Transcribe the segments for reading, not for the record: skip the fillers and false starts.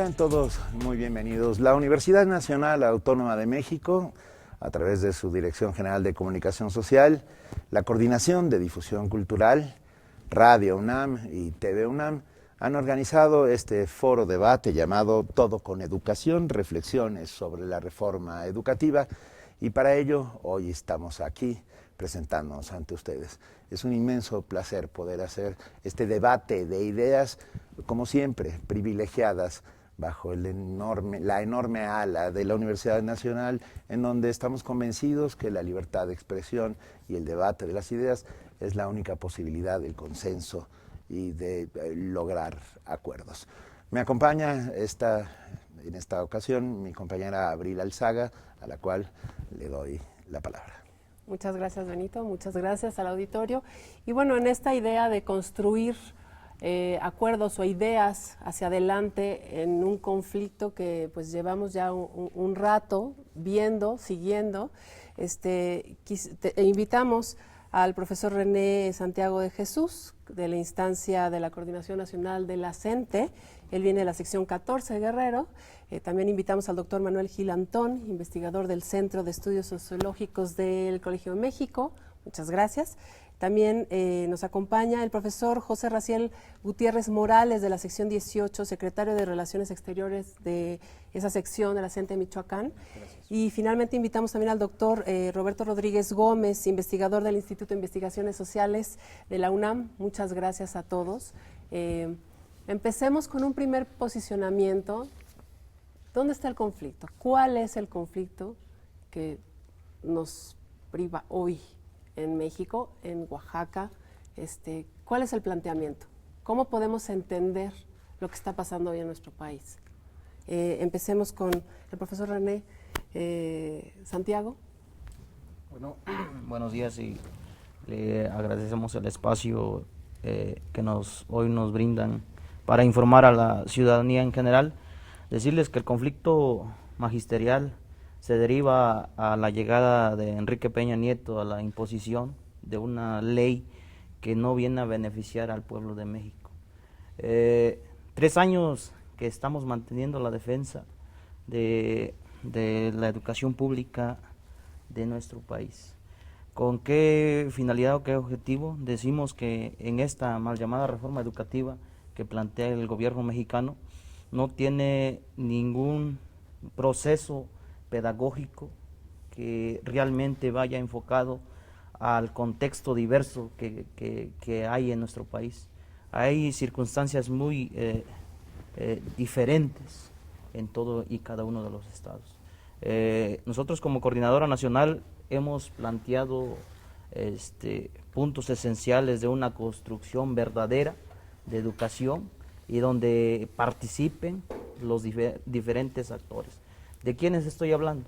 Sean todos muy bienvenidos. La Universidad Nacional Autónoma de México, a través de su Dirección General de Comunicación Social, la Coordinación de Difusión Cultural, Radio UNAM y TV UNAM, han organizado este foro debate llamado Todo con Educación, reflexiones sobre la reforma educativa, y para ello hoy estamos aquí presentándonos ante ustedes. Es un inmenso placer poder hacer este debate de ideas, como siempre, privilegiadas bajo la enorme ala de la Universidad Nacional, en donde estamos convencidos que la libertad de expresión y el debate de las ideas es la única posibilidad del consenso y de lograr acuerdos. Me acompaña en esta ocasión mi compañera Abril Alzaga, a la cual le doy la palabra. Muchas gracias, Benito, muchas gracias al auditorio. Y bueno, en esta idea de construir acuerdos o ideas hacia adelante en un conflicto que pues llevamos ya un rato viendo, siguiendo, invitamos al profesor René Santiago de Jesús, de la instancia de la Coordinación Nacional de la CENTE. Él viene de la sección 14 de Guerrero. También invitamos al doctor Manuel Gil Antón, investigador del Centro de Estudios Sociológicos del Colegio de México. Muchas gracias. También nos acompaña el profesor José Raciel Gutiérrez Morales, de la sección 18, secretario de Relaciones Exteriores de esa sección de la CENTE de Michoacán. Gracias. Y finalmente invitamos también al doctor Roberto Rodríguez Gómez, investigador del Instituto de Investigaciones Sociales de la UNAM. Muchas gracias a todos. Empecemos con un primer posicionamiento. ¿Dónde está el conflicto? ¿Cuál es el conflicto que nos priva hoy en México, en Oaxaca? ¿Cuál es el planteamiento? ¿Cómo podemos entender lo que está pasando hoy en nuestro país? Empecemos con el profesor René Santiago. Bueno, buenos días y le agradecemos el espacio que hoy nos brindan para informar a la ciudadanía en general. Decirles que el conflicto magisterial se deriva a la llegada de Enrique Peña Nieto a la imposición de una ley que no viene a beneficiar al pueblo de México. 3 años que estamos manteniendo la defensa de la educación pública de nuestro país. ¿Con qué finalidad o qué objetivo? Decimos que en esta mal llamada reforma educativa que plantea el gobierno mexicano no tiene ningún proceso pedagógico que realmente vaya enfocado al contexto diverso que hay en nuestro país. Hay circunstancias muy diferentes en todo y cada uno de los estados. Nosotros como Coordinadora Nacional hemos planteado puntos esenciales de una construcción verdadera de educación y donde participen los diferentes actores. ¿De quiénes estoy hablando?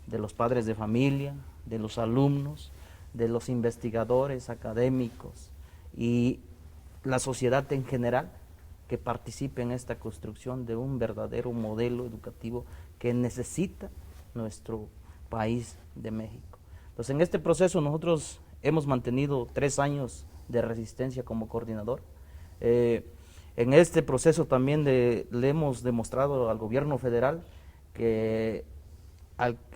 De los padres de familia, de los alumnos, de los investigadores académicos y la sociedad en general que participe en esta construcción de un verdadero modelo educativo que necesita nuestro país de México. Entonces, en este proceso nosotros hemos mantenido 3 años de resistencia como coordinador. En este proceso también le hemos demostrado al gobierno federal que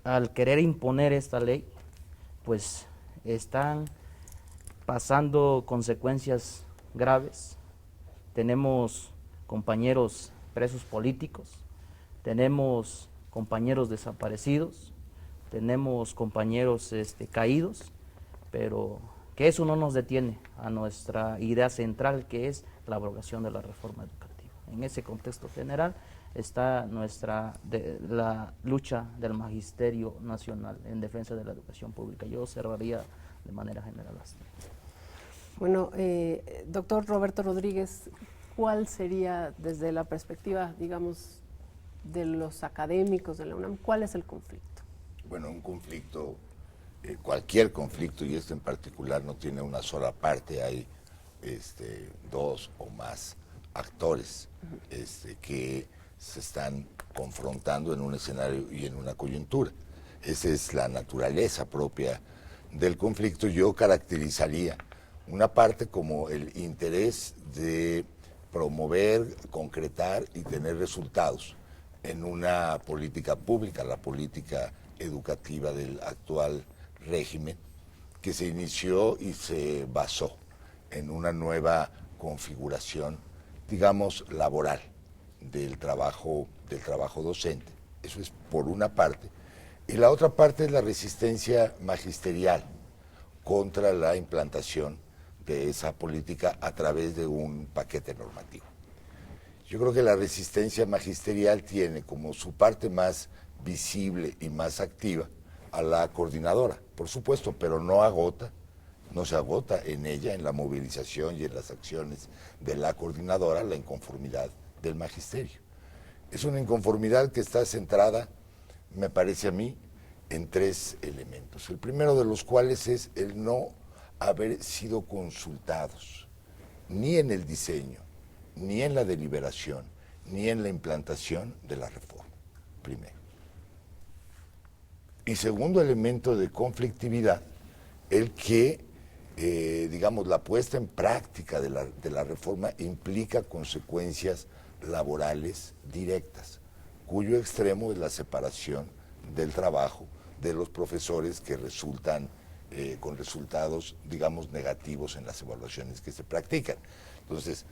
al querer imponer esta ley, pues están pasando consecuencias graves. Tenemos compañeros presos políticos, tenemos compañeros desaparecidos, tenemos compañeros caídos, pero que eso no nos detiene a nuestra idea central, que es la abrogación de la reforma educativa. En ese contexto general está la lucha del Magisterio Nacional en defensa de la educación pública. Yo cerraría de manera general así. Bueno, doctor Roberto Rodríguez, ¿cuál sería desde la perspectiva, digamos, de los académicos de la UNAM, cuál es el conflicto? Bueno, un conflicto, cualquier conflicto, y este en particular no tiene una sola parte, hay 2 o más actores que se están confrontando en un escenario y en una coyuntura. Esa es la naturaleza propia del conflicto. Yo caracterizaría una parte como el interés de promover, concretar y tener resultados en una política pública, la política educativa del actual régimen, que se inició y se basó en una nueva configuración, digamos, laboral del trabajo docente. Eso es por una parte. Y la otra parte es la resistencia magisterial contra la implantación de esa política a través de un paquete normativo. Yo creo que la resistencia magisterial tiene como su parte más visible y más activa a la coordinadora, por supuesto, pero no se agota en ella, en la movilización y en las acciones de la coordinadora, la inconformidad del magisterio. Es una inconformidad que está centrada, me parece a mí, en 3 elementos. El primero de los cuales es el no haber sido consultados, ni en el diseño, ni en la deliberación, ni en la implantación de la reforma, primero. Y segundo elemento de conflictividad, el que, digamos, la puesta en práctica de la reforma implica consecuencias laborales directas, cuyo extremo es la separación del trabajo de los profesores que resultan con resultados, digamos, negativos en las evaluaciones que se practican. Entonces,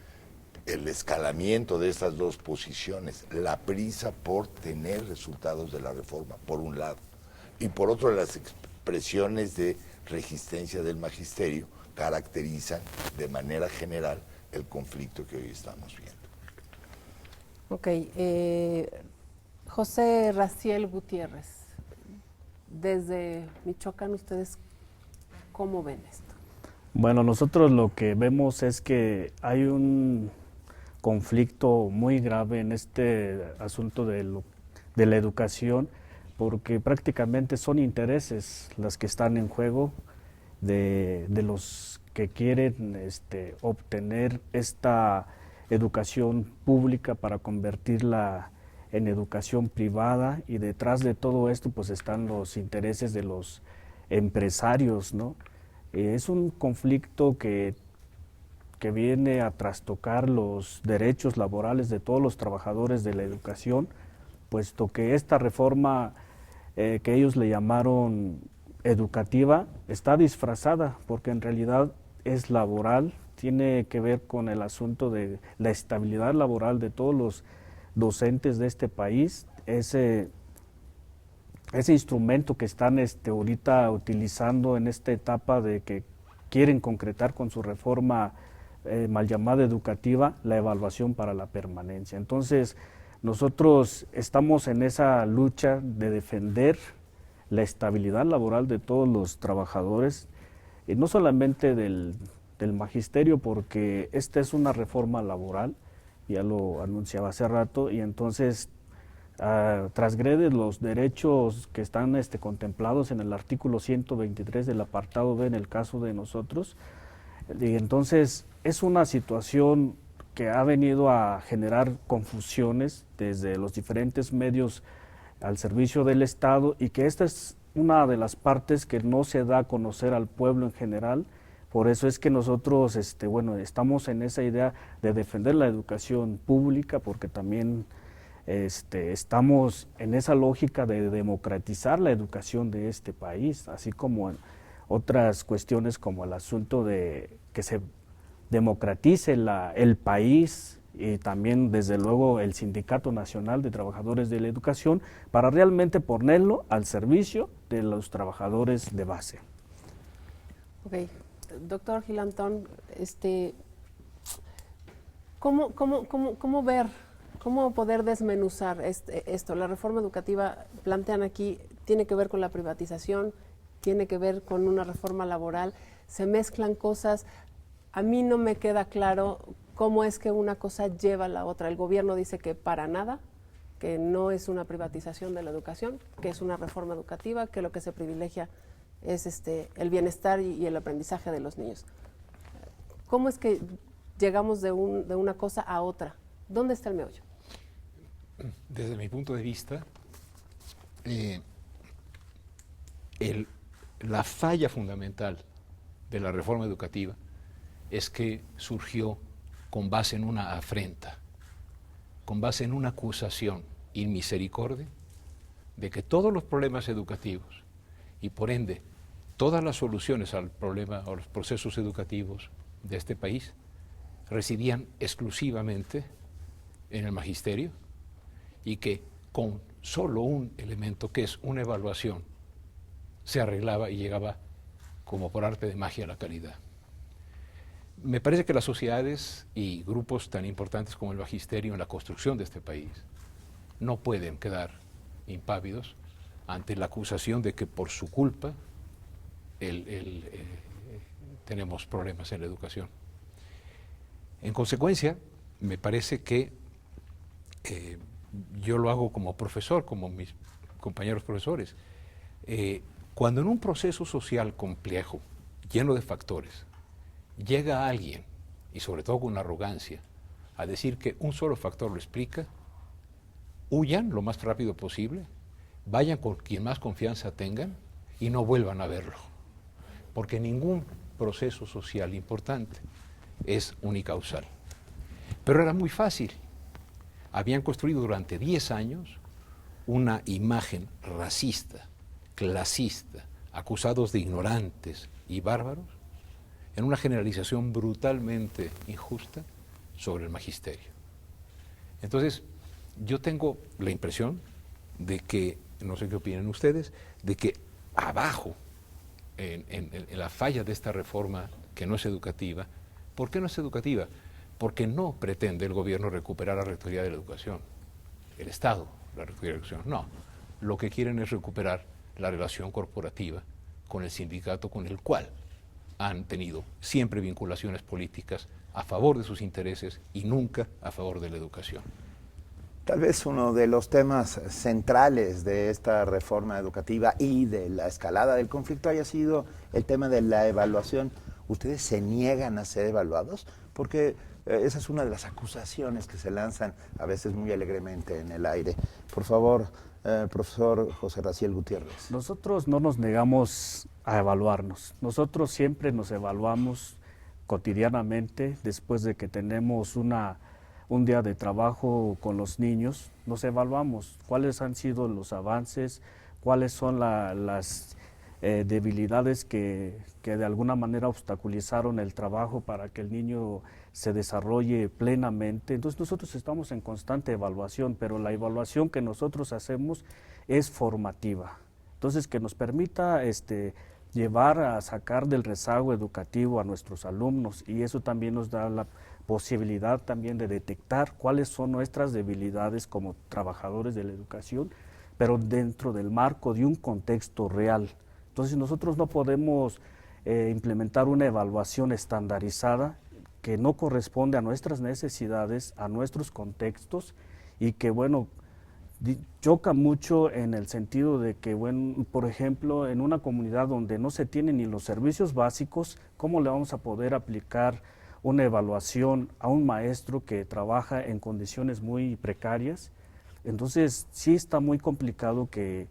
el escalamiento de estas 2 posiciones, la prisa por tener resultados de la reforma, por un lado, y por otro, las expresiones de resistencia del magisterio caracterizan de manera general el conflicto que hoy estamos viendo. Ok, José Raciel Gutiérrez, desde Michoacán, ¿ustedes cómo ven esto? Bueno, nosotros lo que vemos es que hay un conflicto muy grave en este asunto de la educación, porque prácticamente son intereses las que están en juego de los que quieren obtener esta educación pública para convertirla en educación privada, y detrás de todo esto pues están los intereses de los empresarios, ¿no? Es un conflicto que viene a trastocar los derechos laborales de todos los trabajadores de la educación, puesto que esta reforma que ellos le llamaron educativa está disfrazada, porque en realidad es laboral, tiene que ver con el asunto de la estabilidad laboral de todos los docentes de este país. Ese instrumento que están ahorita utilizando en esta etapa de que quieren concretar con su reforma mal llamada educativa, la evaluación para la permanencia. Entonces, nosotros estamos en esa lucha de defender la estabilidad laboral de todos los trabajadores, y no solamente del magisterio, porque esta es una reforma laboral, ya lo anunciaba hace rato, y entonces transgrede los derechos que están contemplados en el artículo 123 del apartado B en el caso de nosotros, y entonces es una situación que ha venido a generar confusiones desde los diferentes medios al servicio del Estado, y que esta es una de las partes que no se da a conocer al pueblo en general. Por eso es que nosotros estamos en esa idea de defender la educación pública, porque también estamos en esa lógica de democratizar la educación de este país, así como en otras cuestiones como el asunto de que se democratice el país, y también desde luego el Sindicato Nacional de Trabajadores de la Educación, para realmente ponerlo al servicio de los trabajadores de base. Ok, doctor Gilantón, ¿cómo ver, cómo poder desmenuzar esto? La reforma educativa, plantean aquí, tiene que ver con la privatización, tiene que ver con una reforma laboral, se mezclan cosas. A mí no me queda claro cómo es que una cosa lleva a la otra. El gobierno dice que para nada, que no es una privatización de la educación, que es una reforma educativa, que lo que se privilegia es el bienestar y el aprendizaje de los niños. ¿Cómo es que llegamos de una cosa a otra? ¿Dónde está el meollo? Desde mi punto de vista, la falla fundamental de la reforma educativa es que surgió con base en una afrenta, con base en una acusación in misericordia de que todos los problemas educativos y por ende todas las soluciones al problema o los procesos educativos de este país residían exclusivamente en el magisterio y que con solo un elemento, que es una evaluación, se arreglaba y llegaba como por arte de magia a la calidad. Me parece que las sociedades y grupos tan importantes como el magisterio en la construcción de este país no pueden quedar impávidos ante la acusación de que por su culpa tenemos problemas en la educación. En consecuencia, me parece que yo lo hago como profesor, como mis compañeros profesores. Cuando en un proceso social complejo, lleno de factores, llega alguien, y sobre todo con arrogancia, a decir que un solo factor lo explica, huyan lo más rápido posible, vayan con quien más confianza tengan y no vuelvan a verlo. Porque ningún proceso social importante es unicausal. Pero era muy fácil. Habían construido durante 10 años una imagen racista, clasista, acusados de ignorantes y bárbaros, en una generalización brutalmente injusta sobre el magisterio. Entonces, yo tengo la impresión de que, no sé qué opinan ustedes, de que abajo, en la falla de esta reforma que no es educativa. ¿Por qué no es educativa? Porque no pretende el gobierno recuperar la rectoría de la educación, el Estado, la rectoría de la educación, no. Lo que quieren es recuperar la relación corporativa con el sindicato con el cual han tenido siempre vinculaciones políticas a favor de sus intereses y nunca a favor de la educación. Tal vez uno de los temas centrales de esta reforma educativa y de la escalada del conflicto haya sido el tema de la evaluación. ¿Ustedes se niegan a ser evaluados? Porque esa es una de las acusaciones que se lanzan a veces muy alegremente en el aire. Por favor, profesor José Raciel Gutiérrez. Nosotros no nos negamos a evaluarnos. Nosotros siempre nos evaluamos cotidianamente después de que tenemos un día de trabajo con los niños. Nos evaluamos cuáles han sido los avances, cuáles son las debilidades que de alguna manera obstaculizaron el trabajo para que el niño se desarrolle plenamente. Entonces nosotros estamos en constante evaluación, pero la evaluación que nosotros hacemos es formativa. Entonces que nos permita llevar a sacar del rezago educativo a nuestros alumnos, y eso también nos da la posibilidad también de detectar cuáles son nuestras debilidades como trabajadores de la educación, pero dentro del marco de un contexto real. Entonces nosotros no podemos implementar una evaluación estandarizada que no corresponde a nuestras necesidades, a nuestros contextos, y que bueno, choca mucho en el sentido de que, bueno, por ejemplo, en una comunidad donde no se tienen ni los servicios básicos, ¿cómo le vamos a poder aplicar una evaluación a un maestro que trabaja en condiciones muy precarias? Entonces sí está muy complicado que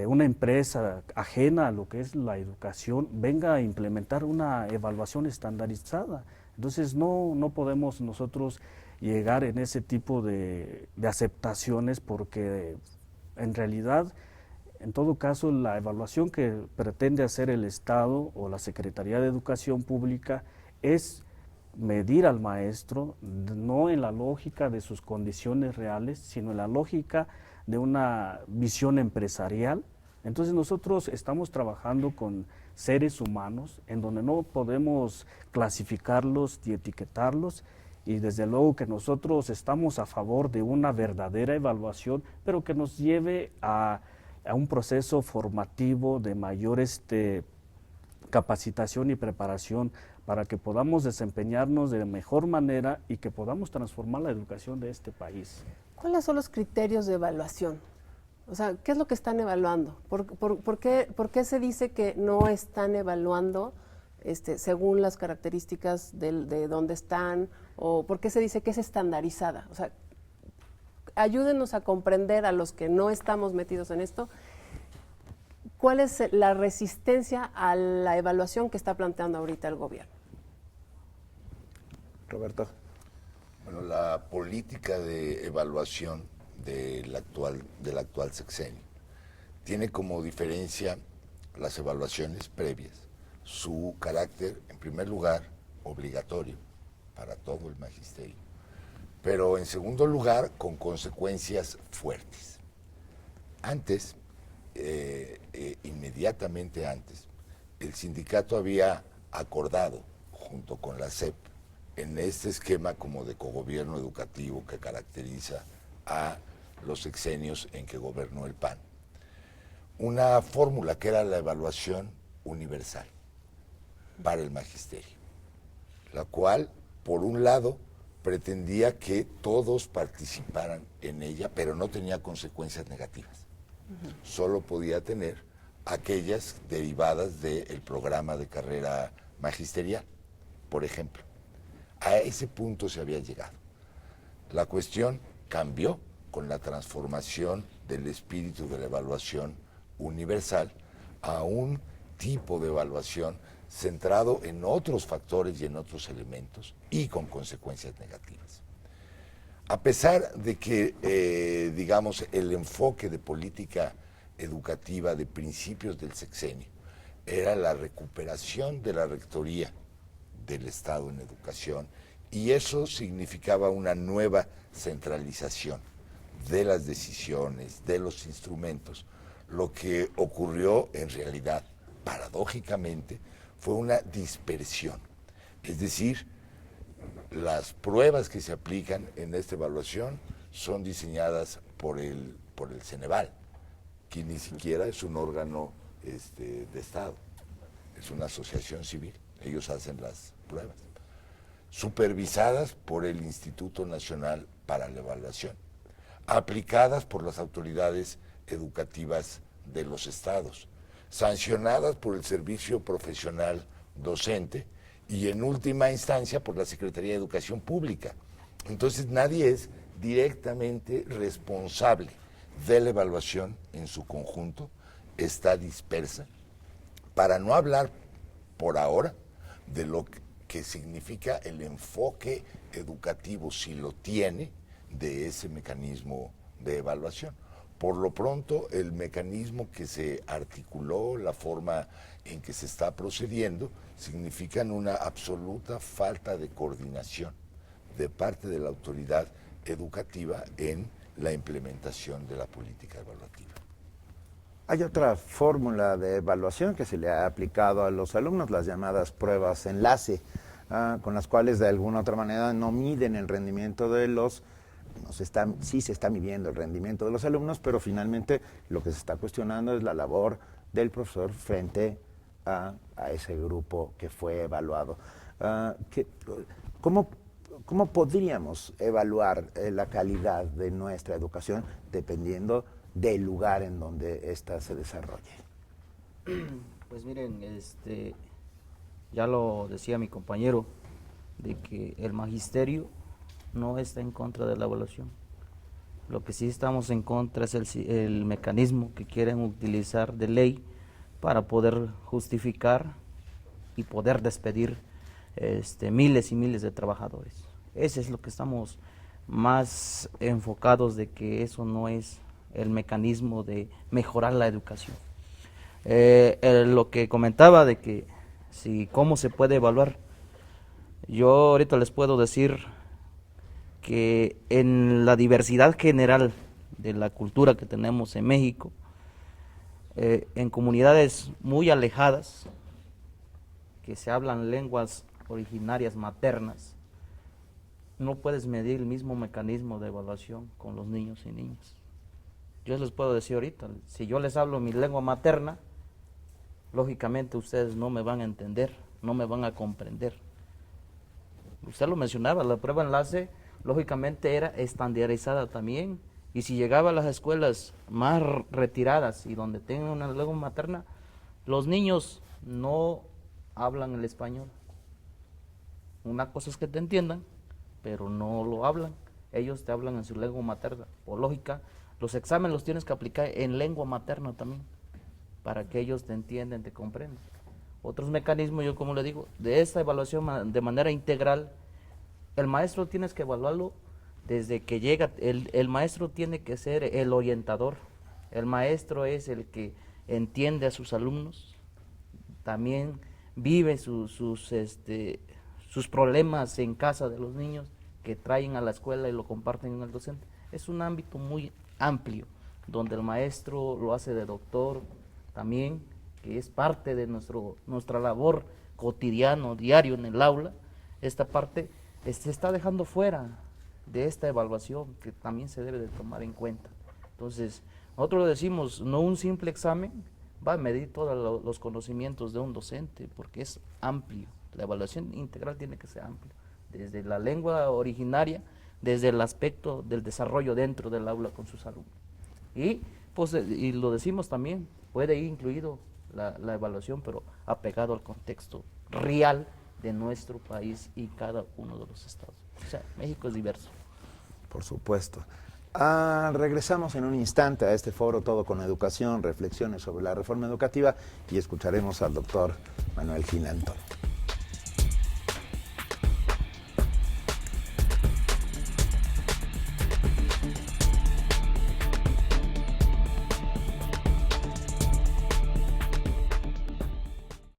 una empresa ajena a lo que es la educación venga a implementar una evaluación estandarizada. Entonces no podemos nosotros llegar en ese tipo de aceptaciones, porque en realidad, en todo caso, la evaluación que pretende hacer el Estado o la Secretaría de Educación Pública es medir al maestro, no en la lógica de sus condiciones reales, sino en la lógica de una visión empresarial. Entonces nosotros estamos trabajando con seres humanos en donde no podemos clasificarlos y etiquetarlos, y desde luego que nosotros estamos a favor de una verdadera evaluación, pero que nos lleve a un proceso formativo de mayor capacitación y preparación para que podamos desempeñarnos de mejor manera y que podamos transformar la educación de este país. ¿Cuáles son los criterios de evaluación? O sea, ¿qué es lo que están evaluando? ¿Por qué se dice que no están evaluando según las características de dónde están? ¿O por qué se dice que es estandarizada? O sea, ayúdenos a comprender, a los que no estamos metidos en esto, ¿cuál es la resistencia a la evaluación que está planteando ahorita el gobierno? Roberto. Bueno, la política de evaluación del actual sexenio. Tiene como diferencia las evaluaciones previas, su carácter, en primer lugar, obligatorio para todo el magisterio, pero en segundo lugar, con consecuencias fuertes. Antes, inmediatamente antes, el sindicato había acordado, junto con la SEP, en este esquema como de cogobierno educativo que caracteriza a los sexenios en que gobernó el PAN, una fórmula que era la evaluación universal para el magisterio, la cual, por un lado, pretendía que todos participaran en ella, pero no tenía consecuencias negativas. Solo podía tener aquellas derivadas del programa de carrera magisterial, por ejemplo. A ese punto se había llegado. La cuestión cambió con la transformación del espíritu de la evaluación universal a un tipo de evaluación centrado en otros factores y en otros elementos y con consecuencias negativas. A pesar de que, digamos, el enfoque de política educativa de principios del sexenio era la recuperación de la rectoría del Estado en educación, y eso significaba una nueva centralización de las decisiones, de los instrumentos. Lo que ocurrió en realidad, paradójicamente, fue una dispersión. Es decir, las pruebas que se aplican en esta evaluación son diseñadas por el Ceneval, que ni siquiera es un órgano de Estado, es una asociación civil. Ellos hacen las pruebas, supervisadas por el Instituto Nacional para la Evaluación, aplicadas por las autoridades educativas de los estados, sancionadas por el Servicio Profesional Docente y en última instancia por la Secretaría de Educación Pública. Entonces nadie es directamente responsable de la evaluación en su conjunto, está dispersa, para no hablar por ahora de lo que significa el enfoque educativo, si lo tiene, de ese mecanismo de evaluación. Por lo pronto, el mecanismo que se articuló, la forma en que se está procediendo, significan una absoluta falta de coordinación de parte de la autoridad educativa en la implementación de la política evaluativa. Hay otra fórmula de evaluación que se le ha aplicado a los alumnos, las llamadas pruebas enlace, con las cuales de alguna otra manera no miden el rendimiento de los, sí se está midiendo el rendimiento de los alumnos, pero finalmente lo que se está cuestionando es la labor del profesor frente a ese grupo que fue evaluado. ¿Cómo podríamos evaluar la calidad de nuestra educación dependiendo del lugar en donde ésta se desarrolle? Pues miren, ya lo decía mi compañero, de que el magisterio no está en contra de la evaluación. Lo que sí estamos en contra es el mecanismo que quieren utilizar de ley para poder justificar y poder despedir miles y miles de trabajadores. Ese es lo que estamos más enfocados, de que eso no es el mecanismo de mejorar la educación. Lo que comentaba de que cómo se puede evaluar, yo ahorita les puedo decir que en la diversidad general de la cultura que tenemos en México, en comunidades muy alejadas, que se hablan lenguas originarias maternas, no puedes medir el mismo mecanismo de evaluación con los niños y niñas. Yo les puedo decir ahorita, si yo les hablo mi lengua materna, lógicamente ustedes no me van a entender, no me van a comprender. Usted lo mencionaba, la prueba enlace lógicamente era estandarizada también, y si llegaba a las escuelas más retiradas y donde tengan una lengua materna, los niños no hablan el español. Una cosa es que te entiendan, pero no lo hablan, ellos te hablan en su lengua materna. Por lógica, los exámenes los tienes que aplicar en lengua materna también, para que ellos te entiendan, te comprendan. Otros mecanismos, yo como le digo, de esta evaluación de manera integral, el maestro tienes que evaluarlo Desde que llega, el maestro tiene que ser el orientador. El maestro es el que entiende a sus alumnos, también vive sus problemas en casa de los niños que traen a la escuela y lo comparten con el docente. Es un ámbito muy amplio, donde el maestro lo hace de doctor también, que es parte de nuestra labor cotidiano, diario en el aula. Esta parte se está dejando fuera de esta evaluación que también se debe de tomar en cuenta. Entonces, nosotros decimos, no un simple examen va a medir todos los conocimientos de un docente, porque es amplio. La evaluación integral tiene que ser amplia, desde la lengua originaria, desde el aspecto del desarrollo dentro del aula con sus alumnos. Y, pues, y lo decimos también, puede ir incluido la evaluación, pero apegado al contexto real de nuestro país y cada uno de los estados. O sea, México es diverso. Por supuesto. Regresamos en un instante a este foro Todo con Educación, reflexiones sobre la reforma educativa, y escucharemos al doctor Manuel Gil Antón.